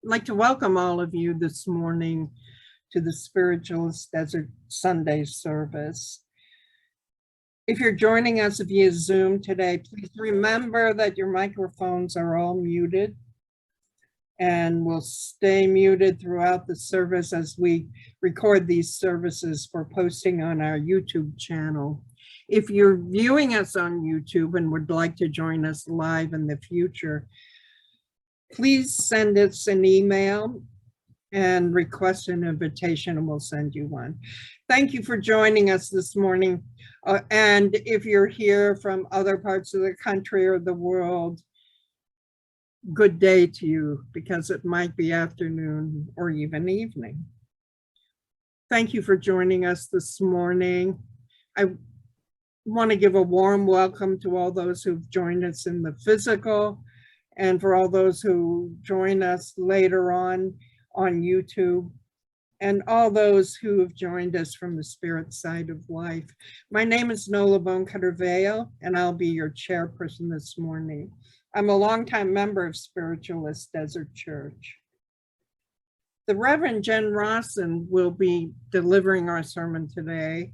I'd like to welcome all of you this morning to the Spiritualist Desert Sunday service. If you're joining us via Zoom today, please remember that your microphones are all muted and will stay muted throughout the service as we record these services for posting on our YouTube channel. If you're viewing us on YouTube and would like to join us live in the future, please send us an email and request an invitation and we'll send you one. Thank you for joining us this morning. And if you're here from other parts of the country or the world, good day to you, because it might be afternoon or even evening. Thank you for joining us this morning. I want to give a warm welcome to all those who've joined us in the physical, and for all those who join us later on YouTube, and all those who have joined us from the spirit side of life. My name is Nola Bonecutter-Vale, and I'll be your chairperson this morning. I'm a longtime member of Spiritualist Desert Church. The Reverend Jen Rossen will be delivering our sermon today.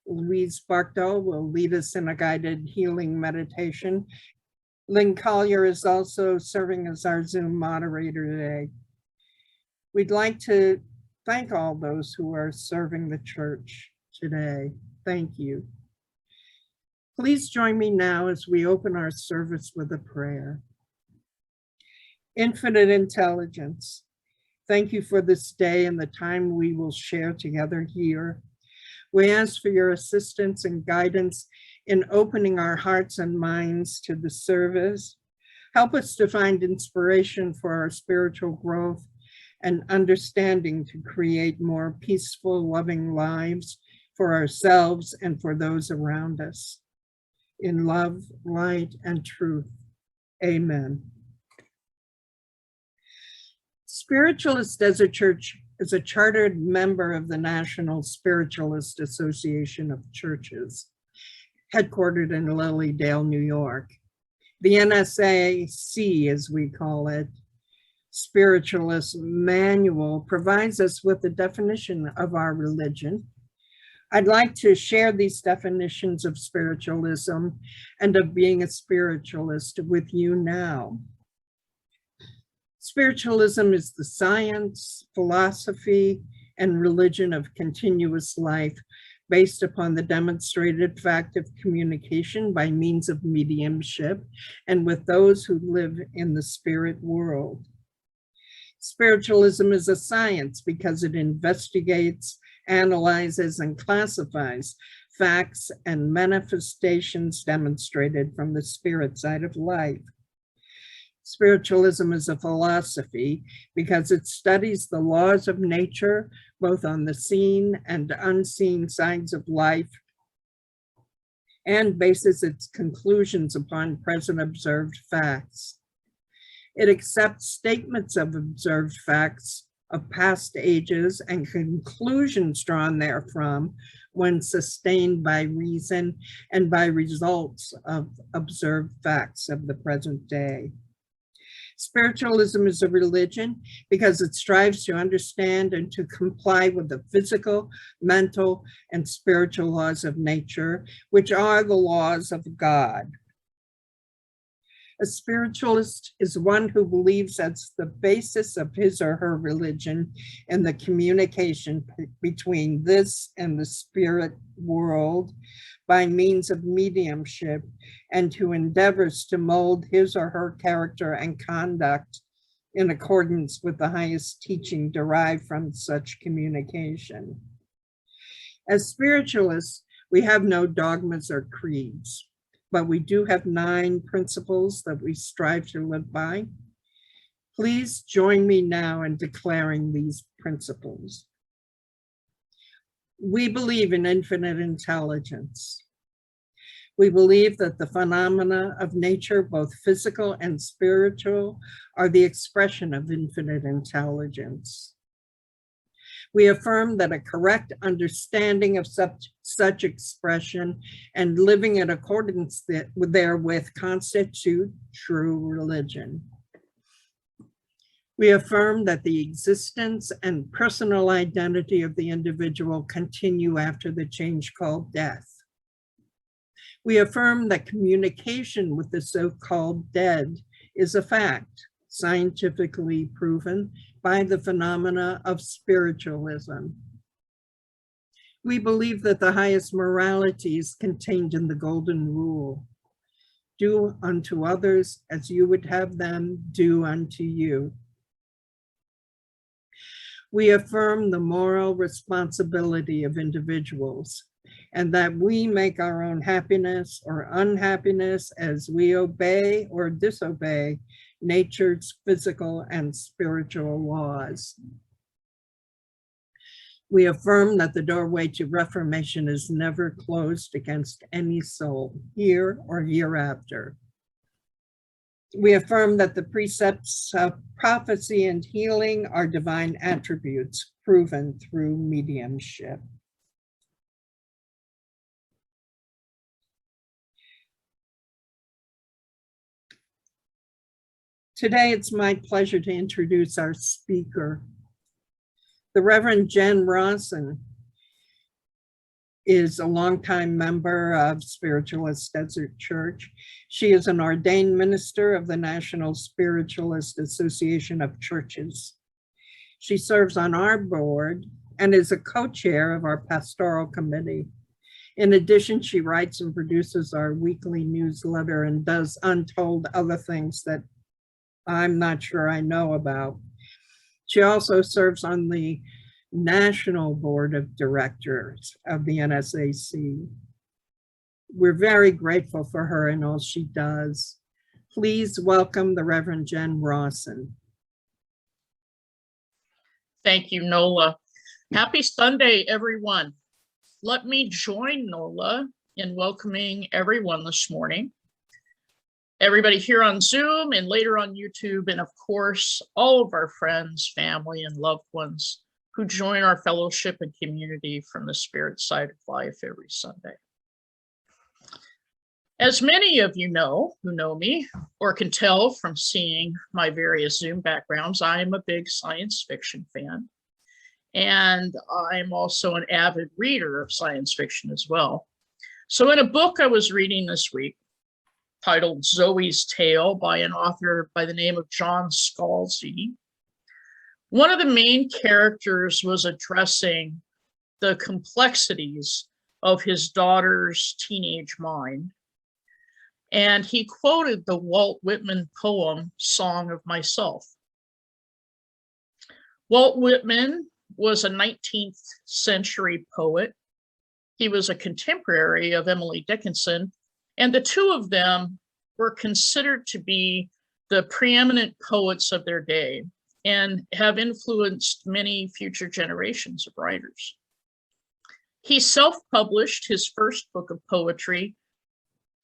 Louise Barkdull will lead us in a guided healing meditation. Lynn Collier is also serving as our Zoom moderator today. We'd like to thank all those who are serving the church today. Thank you. Please join me now as we open our service with a prayer. Infinite intelligence, thank you for this day and the time we will share together here. We ask for your assistance and guidance in opening our hearts and minds to the service. Help us to find inspiration for our spiritual growth and understanding to create more peaceful, loving lives for ourselves and for those around us. In love, light, and truth. Amen. Spiritualist Desert Church is a chartered member of the National Spiritualist Association of Churches, headquartered in Lilydale, New York. The NSAC, as we call it, Spiritualist Manual, provides us with a definition of our religion. I'd like to share these definitions of spiritualism and of being a spiritualist with you now. Spiritualism is the science, philosophy, and religion of continuous life based upon the demonstrated fact of communication by means of mediumship and with those who live in the spirit world. Spiritualism is a science because it investigates, analyzes, and classifies facts and manifestations demonstrated from the spirit side of life. Spiritualism is a philosophy because it studies the laws of nature, both on the seen and unseen sides of life, and bases its conclusions upon present observed facts. It accepts statements of observed facts of past ages and conclusions drawn therefrom when sustained by reason and by results of observed facts of the present day. Spiritualism is a religion because it strives to understand and to comply with the physical, mental, and spiritual laws of nature, which are the laws of God. A spiritualist is one who believes that's the basis of his or her religion in the communication between this and the spirit world by means of mediumship, and who endeavors to mold his or her character and conduct in accordance with the highest teaching derived from such communication. As spiritualists, we have no dogmas or creeds, but we do have 9 principles that we strive to live by. Please join me now in declaring these principles. We believe in infinite intelligence. We believe that the phenomena of nature, both physical and spiritual, are the expression of infinite intelligence. We affirm that a correct understanding of such expression and living in accordance therewith constitute true religion. We affirm that the existence and personal identity of the individual continue after the change called death. We affirm that communication with the so-called dead is a fact, scientifically proven by the phenomena of spiritualism. We believe that the highest morality is contained in the Golden Rule. Do unto others as you would have them do unto you. We affirm the moral responsibility of individuals and that we make our own happiness or unhappiness as we obey or disobey nature's physical and spiritual laws. We affirm that the doorway to reformation is never closed against any soul, here or hereafter. We affirm that the precepts of prophecy and healing are divine attributes proven through mediumship. Today, it's my pleasure to introduce our speaker. The Reverend Jen Rossen is a longtime member of Spiritualist Desert Church. She is an ordained minister of the National Spiritualist Association of Churches. She serves on our board and is a co-chair of our pastoral committee. In addition, she writes and produces our weekly newsletter and does untold other things that I'm not sure I know about. She also serves on the National Board of Directors of the NSAC. We're very grateful for her and all she does. Please welcome the Reverend Jen Rossen. Thank you, Nola. Happy Sunday, everyone. Let me join Nola in welcoming everyone this morning. Everybody here on Zoom and later on YouTube, and of course, all of our friends, family, and loved ones who join our fellowship and community from the spirit side of life every Sunday. As many of you know, who know me, or can tell from seeing my various Zoom backgrounds, I am a big science fiction fan. And I'm also an avid reader of science fiction as well. So in a book I was reading this week, titled Zoe's Tale by an author by the name of John Scalzi, one of the main characters was addressing the complexities of his daughter's teenage mind. And he quoted the Walt Whitman poem, Song of Myself. Walt Whitman was a 19th century poet. He was a contemporary of Emily Dickinson, and the two of them were considered to be the preeminent poets of their day and have influenced many future generations of writers. He self-published his first book of poetry,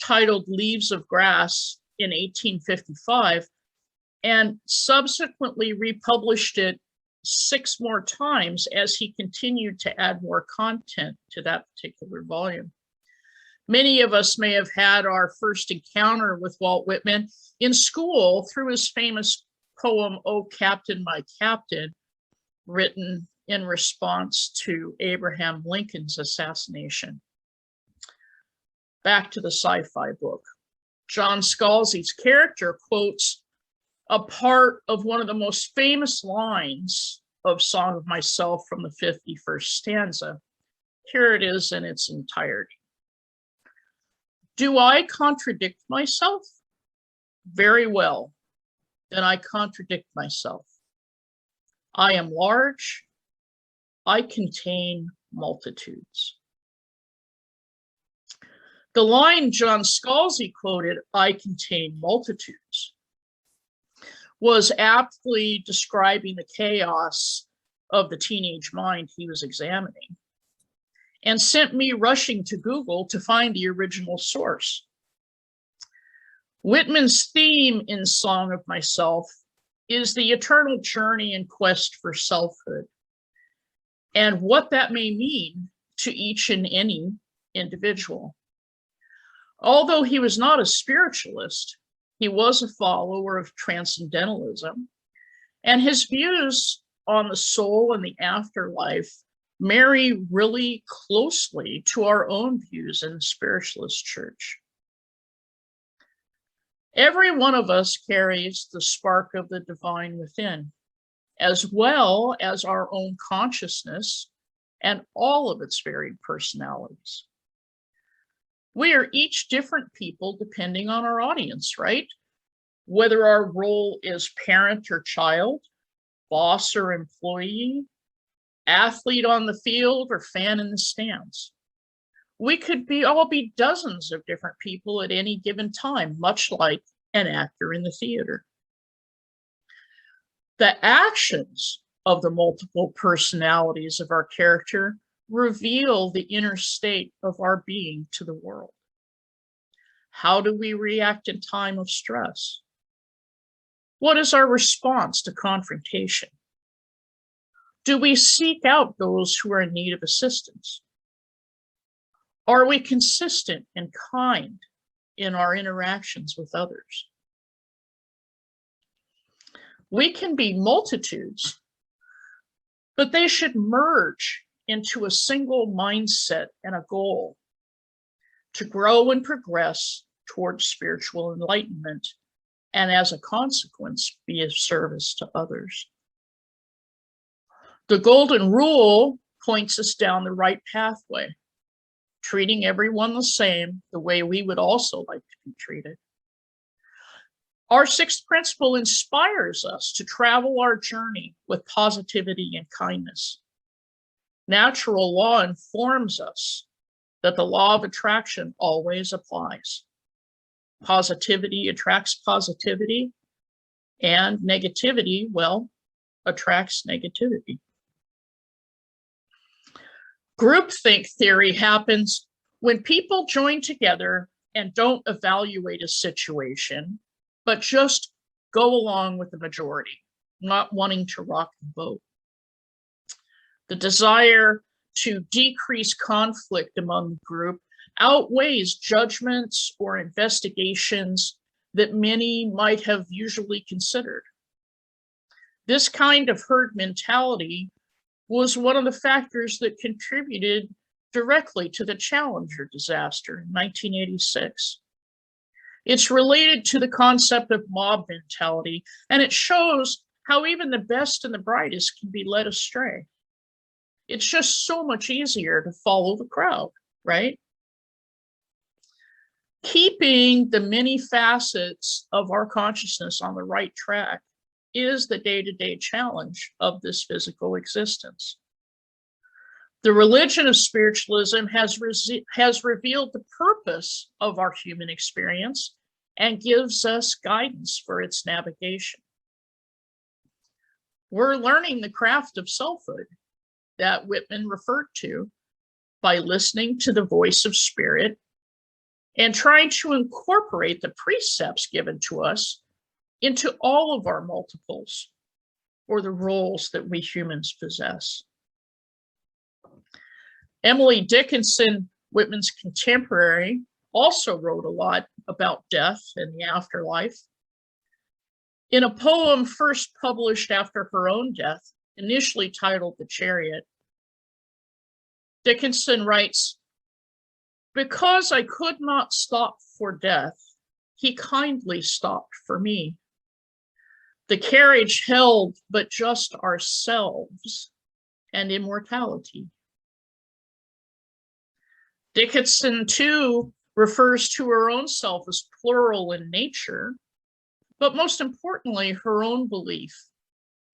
titled Leaves of Grass, in 1855, and subsequently republished it 6 more times as he continued to add more content to that particular volume. Many of us may have had our first encounter with Walt Whitman in school through his famous poem, "Oh Captain, My Captain," written in response to Abraham Lincoln's assassination. Back to the sci-fi book. John Scalzi's character quotes a part of one of the most famous lines of Song of Myself from the 51st stanza. Here it is in its entirety. Do I contradict myself? Very well, then I contradict myself. I am large, I contain multitudes. The line John Scalzi quoted, I contain multitudes, was aptly describing the chaos of the teenage mind he was examining, and sent me rushing to Google to find the original source. Whitman's theme in Song of Myself is the eternal journey and quest for selfhood, and what that may mean to each and any individual. Although he was not a spiritualist, he was a follower of transcendentalism And his views on the soul and the afterlife marry really closely to our own views in the Spiritualist Church. Every one of us carries the spark of the divine within, as well as our own consciousness and all of its varied personalities. We are each different people depending on our audience, right? Whether our role is parent or child, boss or employee, athlete on the field or fan in the stands. We could all be dozens of different people at any given time, much like an actor in the theater. The actions of the multiple personalities of our character reveal the inner state of our being to the world. How do we react in time of stress? What is our response to confrontation? Do we seek out those who are in need of assistance? Are we consistent and kind in our interactions with others? We can be multitudes, but they should merge into a single mindset and a goal to grow and progress towards spiritual enlightenment, and as a consequence, be of service to others. The golden rule points us down the right pathway, treating everyone the same, the way we would also like to be treated. Our sixth principle inspires us to travel our journey with positivity and kindness. Natural law informs us that the law of attraction always applies. Positivity attracts positivity, and negativity, well, attracts negativity. Groupthink theory happens when people join together and don't evaluate a situation, but just go along with the majority, not wanting to rock the boat. The desire to decrease conflict among the group outweighs judgments or investigations that many might have usually considered. This kind of herd mentality was one of the factors that contributed directly to the Challenger disaster in 1986. It's related to the concept of mob mentality, and it shows how even the best and the brightest can be led astray. It's just so much easier to follow the crowd, right? Keeping the many facets of our consciousness on the right track is the day-to-day challenge of this physical existence. The religion of spiritualism has revealed the purpose of our human experience and gives us guidance for its navigation. We're learning the craft of selfhood that Whitman referred to by listening to the voice of spirit and trying to incorporate the precepts given to us into all of our multiples or the roles that we humans possess. Emily Dickinson, Whitman's contemporary, also wrote a lot about death and the afterlife. In a poem first published after her own death, initially titled The Chariot, Dickinson writes, "Because I could not stop for death, he kindly stopped for me. The carriage held but just ourselves and immortality." Dickinson, too, refers to her own self as plural in nature, but most importantly, her own belief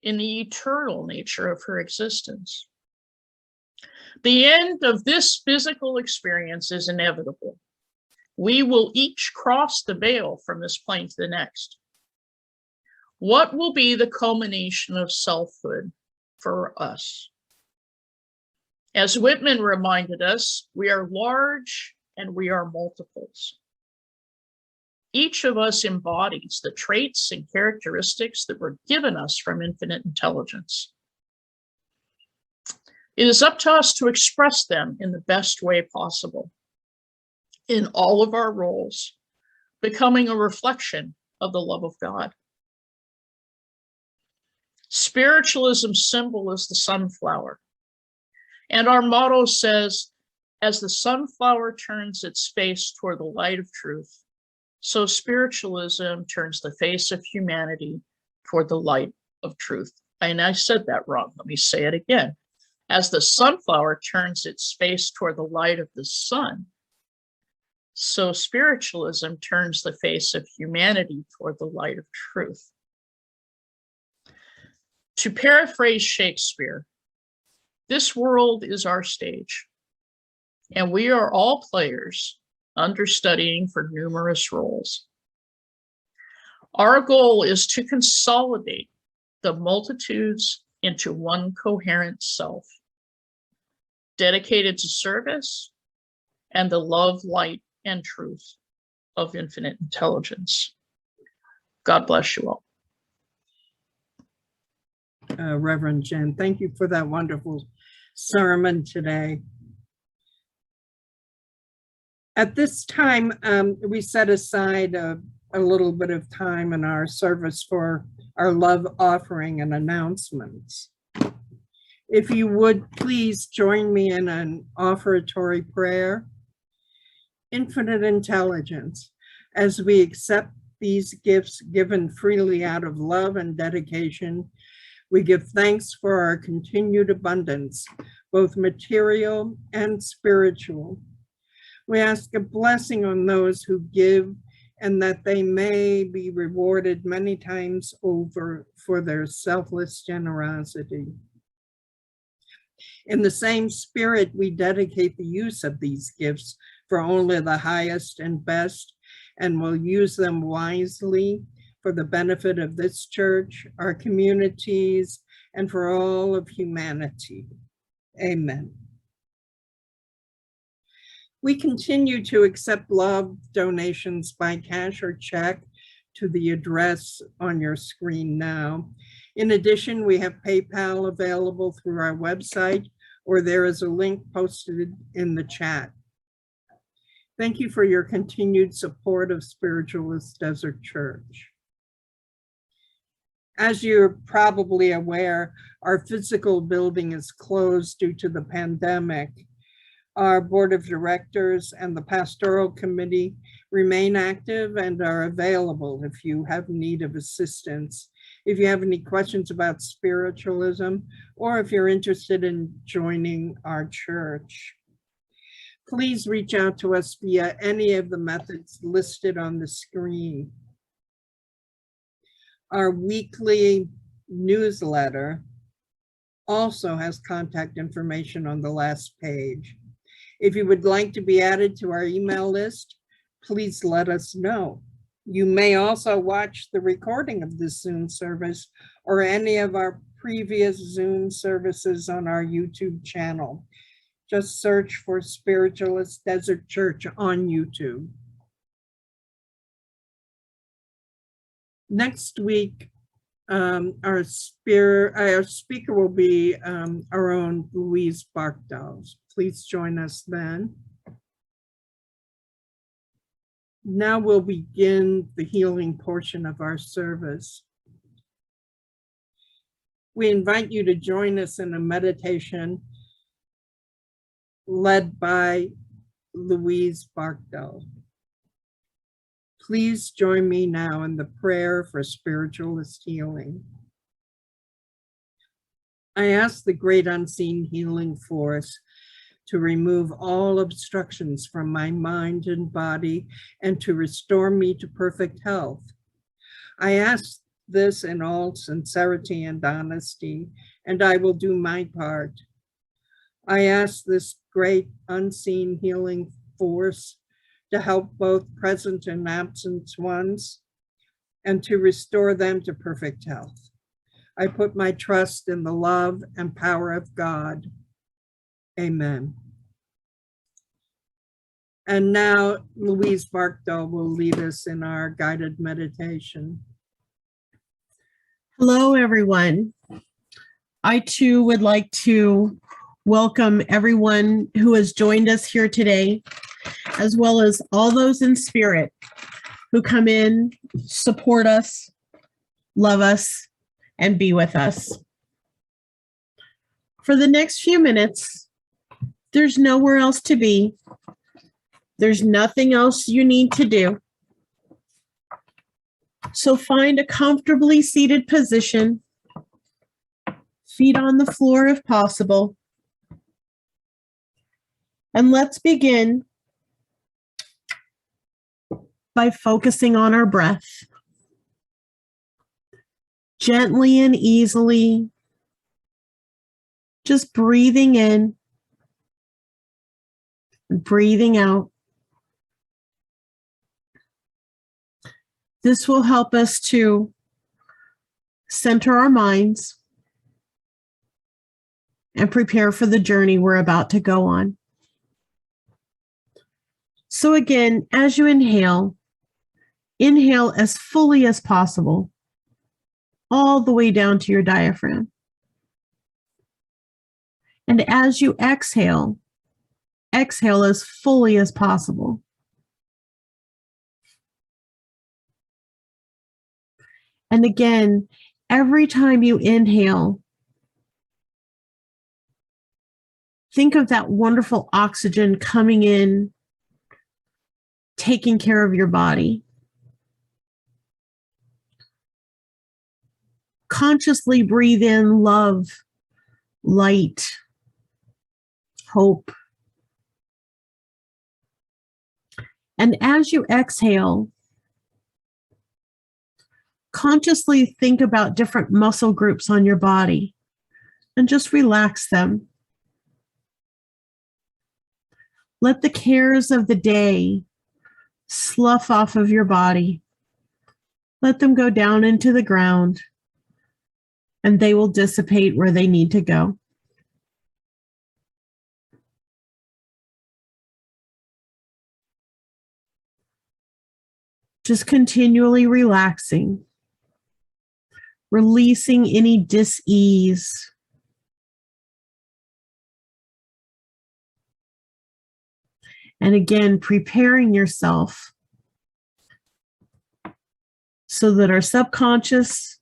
in the eternal nature of her existence. The end of this physical experience is inevitable. We will each cross the veil from this plane to the next. What will be the culmination of selfhood for us? As Whitman reminded us, we are large and we are multiples. Each of us embodies the traits and characteristics that were given us from infinite intelligence. It is up to us to express them in the best way possible, in all of our roles, becoming a reflection of the love of God. Spiritualism symbol is the sunflower. And our motto says, as the sunflower turns its face toward the light of truth, so spiritualism turns the face of humanity toward the light of truth. And I said that wrong. Let me say it again. As the sunflower turns its face toward the light of the sun, so spiritualism turns the face of humanity toward the light of truth. To paraphrase Shakespeare, this world is our stage, and we are all players understudying for numerous roles. Our goal is to consolidate the multitudes into one coherent self, dedicated to service and the love, light, and truth of infinite intelligence. God bless you all. Reverend Jen, thank you for that wonderful sermon today. At this time, we set aside a little bit of time in our service for our love offering and announcements. If you would please join me in an offertory prayer. Infinite intelligence, as we accept these gifts given freely out of love and dedication, we give thanks for our continued abundance, both material and spiritual. We ask a blessing on those who give, and that they may be rewarded many times over for their selfless generosity. In the same spirit, we dedicate the use of these gifts for only the highest and best, and will use them wisely for the benefit of this church, our communities, and for all of humanity. Amen. We continue to accept love donations by cash or check to the address on your screen now. In addition, we have PayPal available through our website, or there is a link posted in the chat. Thank you for your continued support of Spiritualist Desert Church. As you're probably aware, our physical building is closed due to the pandemic. Our board of directors and the pastoral committee remain active and are available if you have need of assistance. If you have any questions about spiritualism, or if you're interested in joining our church, please reach out to us via any of the methods listed on the screen. Our weekly newsletter also has contact information on the last page. If you would like to be added to our email list, please let us know. You may also watch the recording of this Zoom service or any of our previous Zoom services on our YouTube channel. Just search for Spiritualist Desert Church on YouTube. Next week, our speaker will be our own Louise Barkdull. Please join us then. Now we'll begin the healing portion of our service. We invite you to join us in a meditation led by Louise Barkdull. Please join me now in the prayer for spiritualist healing. I ask the great unseen healing force to remove all obstructions from my mind and body and to restore me to perfect health. I ask this in all sincerity and honesty, and I will do my part. I ask this great unseen healing force to help both present and absent ones and to restore them to perfect health. I put my trust in the love and power of God. Amen. And now Louise Barkdull will lead us in our guided meditation. Hello, everyone. I too would like to welcome everyone who has joined us here today, as well as all those in spirit who come in, support us, love us, and be with us. For the next few minutes, there's nowhere else to be. There's nothing else you need to do. So find a comfortably seated position, feet on the floor if possible. And let's begin by focusing on our breath. Gently and easily, just breathing in, breathing out. This will help us to center our minds and prepare for the journey we're about to go on. So again, as you inhale as fully as possible, all the way down to your diaphragm. And as you exhale as fully as possible. And again, every time you inhale, think of that wonderful oxygen coming in, taking care of your body. Consciously breathe in love, light, hope. And as you exhale, consciously think about different muscle groups on your body and just relax them. Let the cares of the day slough off of your body. Let them go down into the ground, and they will dissipate where they need to go. Just continually relaxing, releasing any dis-ease. And again, preparing yourself so that our subconscious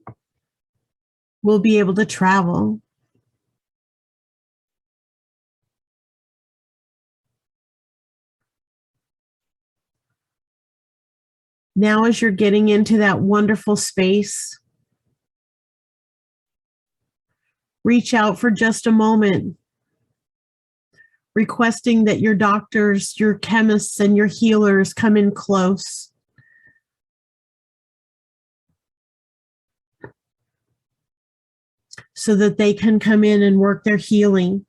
will be able to travel. Now, as you're getting into that wonderful space, reach out for just a moment, requesting that your doctors, your chemists, and your healers come in close. So that they can come in and work their healing.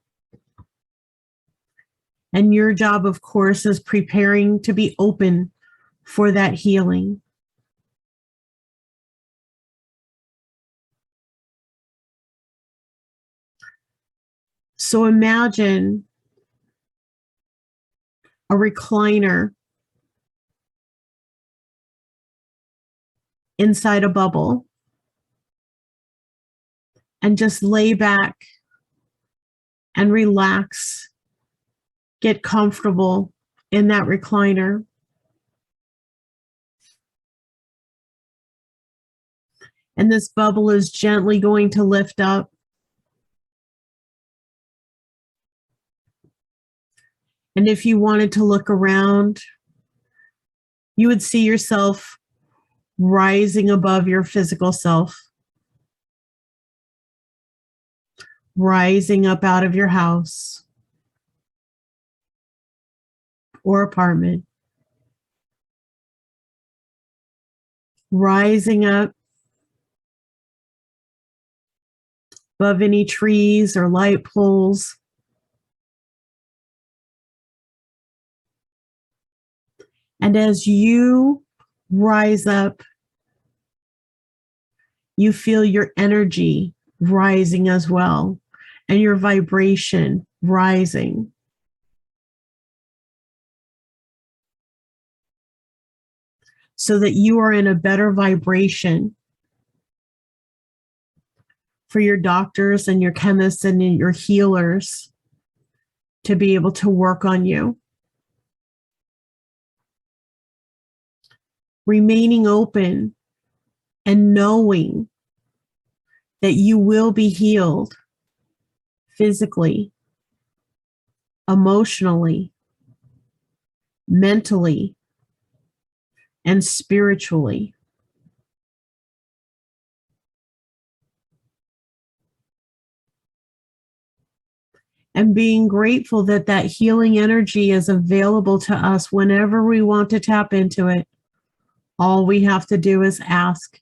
And your job, of course, is preparing to be open for that healing. So imagine a recliner inside a bubble and just lay back and relax, get comfortable in that recliner. And this bubble is gently going to lift up. And if you wanted to look around, you would see yourself rising above your physical self, rising up out of your house or apartment, rising up above any trees or light poles. And as you rise up, you feel your energy rising as well, and your vibration rising. So that you are in a better vibration for your doctors and your chemists and your healers to be able to work on you. Remaining open and knowing that you will be healed physically, emotionally, mentally, and spiritually. And being grateful that that healing energy is available to us whenever we want to tap into it. All we have to do is ask.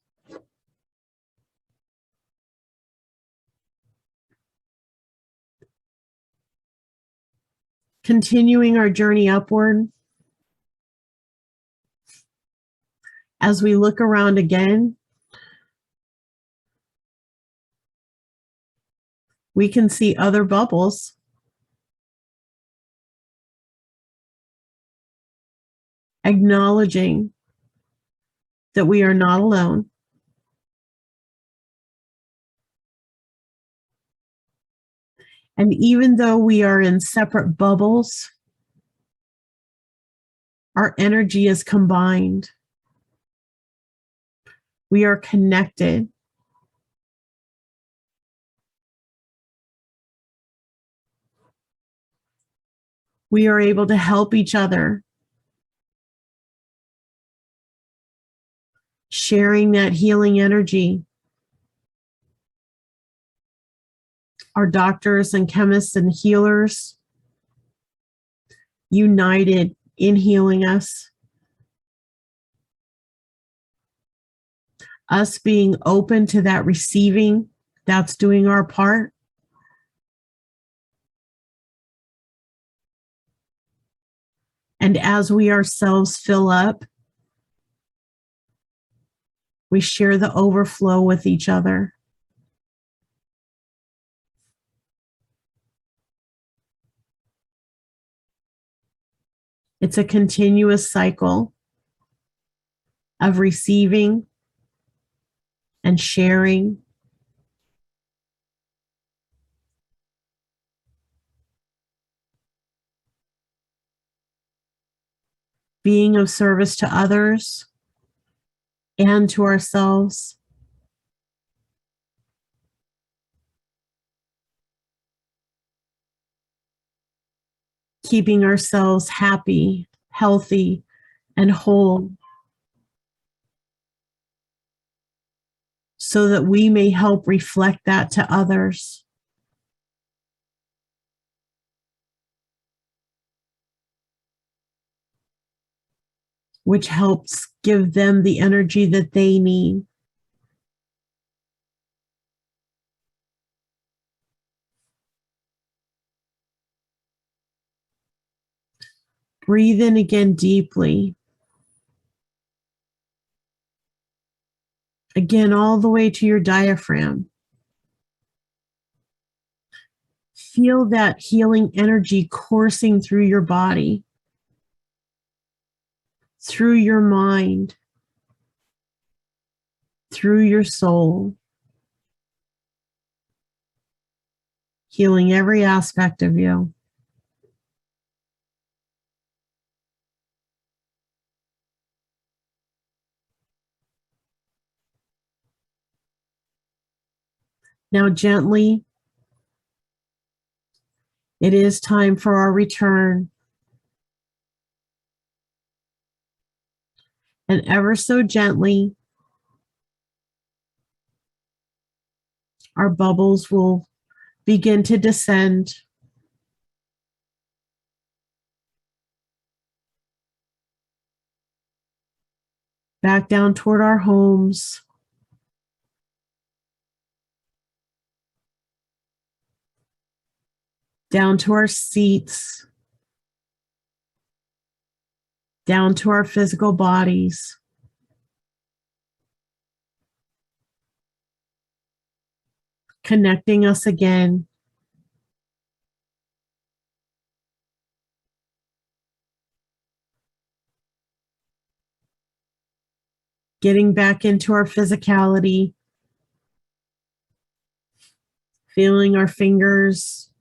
Continuing our journey upward, as we look around again, we can see other bubbles. Acknowledging that we are not alone. And even though we are in separate bubbles, our energy is combined. We are connected. We are able to help each other, sharing that healing energy. Our doctors and chemists and healers united in healing us. Us being open to that receiving, that's doing our part. And as we ourselves fill up, we share the overflow with each other. It's a continuous cycle of receiving and sharing. Being of service to others and to ourselves. Keeping ourselves happy, healthy, and whole, so that we may help reflect that to others. Which helps give them the energy that they need. Breathe in again deeply. Again, all the way to your diaphragm. Feel that healing energy coursing through your body, through your mind, through your soul, healing every aspect of you. Now gently, it is time for our return. And ever so gently, our bubbles will begin to descend. Back down toward our homes. Down to our seats. Down to our physical bodies. Connecting us again. Getting back into our physicality. Feeling our fingers.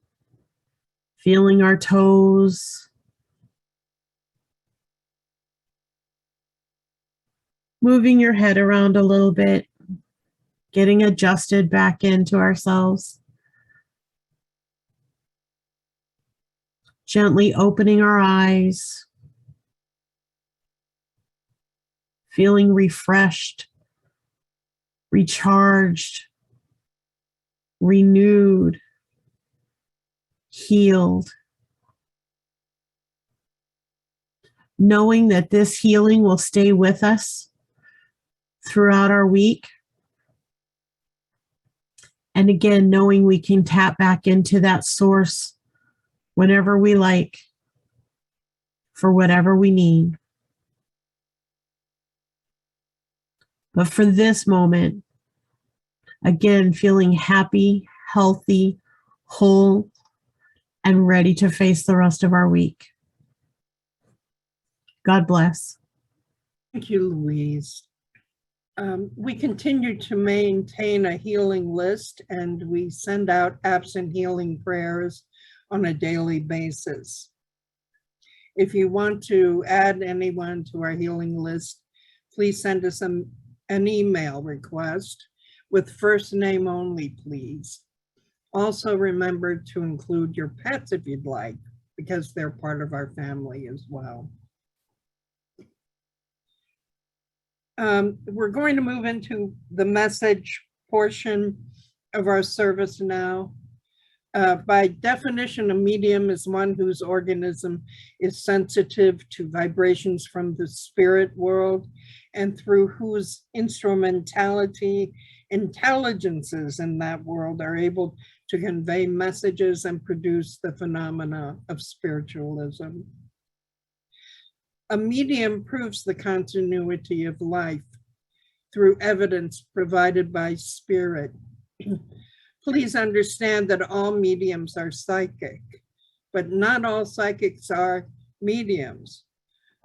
Feeling our toes. Moving your head around a little bit. getting adjusted back into ourselves. Gently opening our eyes, feeling refreshed, recharged, renewed, healed. Knowing that this healing will stay with us throughout our week. And again, knowing we can tap back into that source whenever we like for whatever we need. But for this moment, again, feeling happy, healthy, whole, and ready to face the rest of our week. God bless. Thank you, Louise. We continue to maintain a healing list, and we send out absent healing prayers on a daily basis. If you want to add anyone to our healing list, please send us an email request with first name only, please. Also remember to include your pets if you'd like, because they're part of our family as well. We're going to move into the message portion of our service now. By definition, a medium is one whose organism is sensitive to vibrations from the spirit world and through whose instrumentality intelligences in that world are able to convey messages and produce the phenomena of spiritualism. A medium proves the continuity of life through evidence provided by spirit. Please understand that all mediums are psychic, but not all psychics are mediums.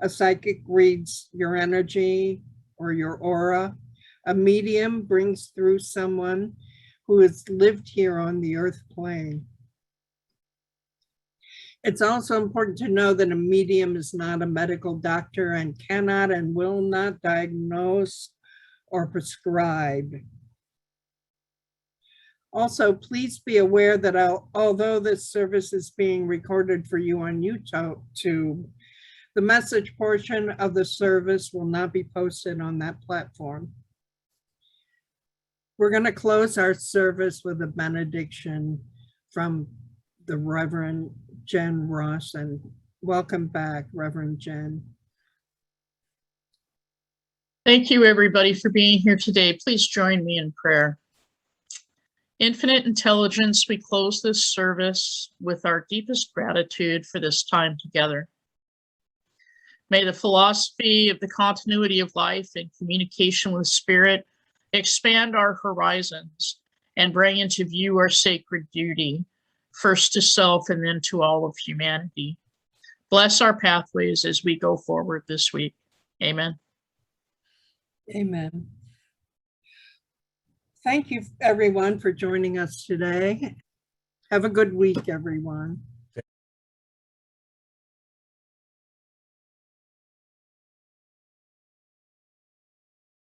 A psychic reads your energy or your aura. A medium brings through someone who has lived here on the earth plane. It's also important to know that a medium is not a medical doctor and cannot and will not diagnose or prescribe. Also, please be aware that although this service is being recorded for you on YouTube, the message portion of the service will not be posted on that platform. We're going to close our service with a benediction from the Reverend Jen Rossen. Welcome back, Reverend Jen. Thank you, everybody, for being here today. Please join me in prayer. Infinite intelligence, we close this service with our deepest gratitude for this time together. May the philosophy of the continuity of life and communication with spirit expand our horizons and bring into view our sacred duty, first to self and then to all of humanity. Bless our pathways as we go forward this week. Amen. Amen. Thank you, everyone, for joining us today. Have a good week, everyone.